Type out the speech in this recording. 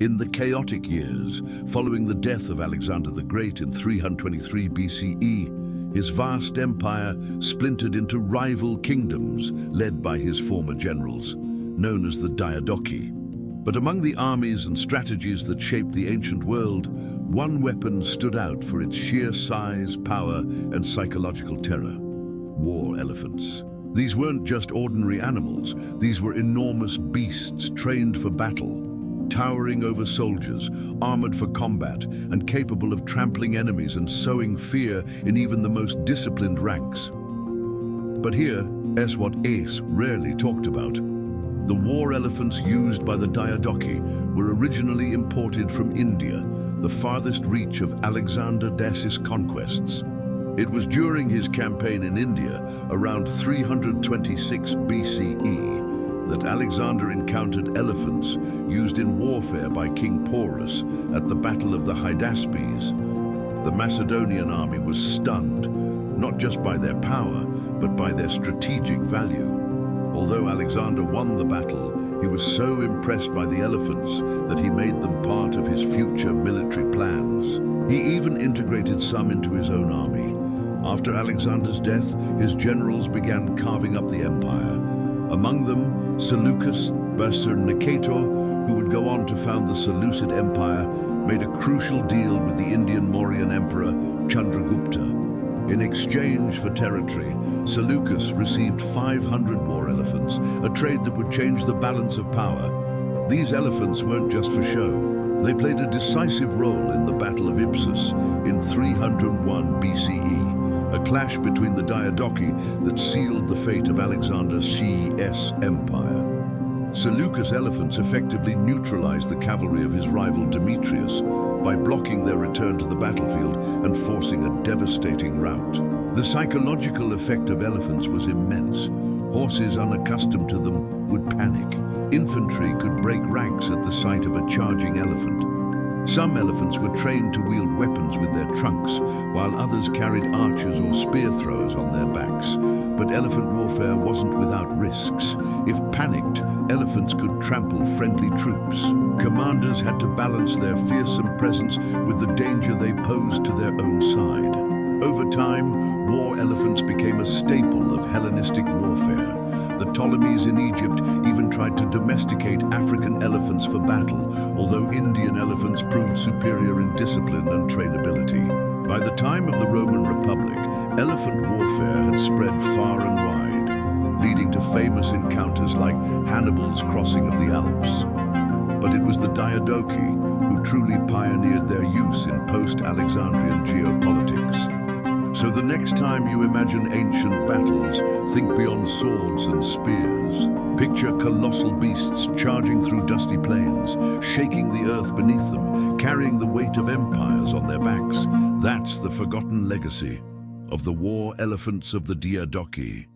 In the chaotic years following the death of Alexander the Great in 323 BCE, his vast empire splintered into rival kingdoms led by his former generals, known as the Diadochi. But among the armies and strategies that shaped the ancient world, one weapon stood out for its sheer size, power, and psychological terror: war elephants. These weren't just ordinary animals, these were enormous beasts trained for battle, towering over soldiers, armored for combat, and capable of trampling enemies and sowing fear in even the most disciplined ranks. But here's what Ace rarely talked about. The war elephants used by the Diadochi were originally imported from India, the farthest reach of Alexander's conquests. It was during his campaign in India, around 326 BCE, that Alexander encountered elephants used in warfare by King Porus at the Battle of the Hydaspes. The Macedonian army was stunned, not just by their power, but by their strategic value. Although Alexander won the battle, he was so impressed by the elephants that he made them part of his future military plans. He even integrated some into his own army. After Alexander's death, his generals began carving up the empire. Among them, Seleucus Nicator, who would go on to found the Seleucid Empire, made a crucial deal with the Indian Mauryan emperor Chandragupta. In exchange for territory, Seleucus received 500 war elephants, a trade that would change the balance of power. These elephants weren't just for show. They played a decisive role in the Battle of Ipsus in 301 BCE, a clash between the Diadochi that sealed the fate of Alexander's empire. Seleucus' elephants effectively neutralized the cavalry of his rival Demetrius by blocking their return to the battlefield and forcing a devastating rout. The psychological effect of elephants was immense. Horses unaccustomed to them would panic. Infantry could break ranks at the sight of a charging elephant. Some elephants were trained to wield weapons with their trunks, while others carried archers or spear throwers on their backs. But elephant warfare wasn't without risks. If panicked, elephants could trample friendly troops. Commanders had to balance their fearsome presence with the danger they posed to their own side. Over time, war elephants became a staple of Hellenistic warfare. The Ptolemies in Egypt even tried to domesticate African elephants for battle, although Indian elephants proved superior in discipline and trainability. By the time of the Roman Republic, elephant warfare had spread far and wide, leading to famous encounters like Hannibal's crossing of the Alps. But it was the Diadochi who truly pioneered their use in post-Alexandrian geopolitics. So the next time you imagine ancient battles, think beyond swords and spears. Picture colossal beasts charging through dusty plains, shaking the earth beneath them, carrying the weight of empires on their backs. That's the forgotten legacy of the war elephants of the Diadochi.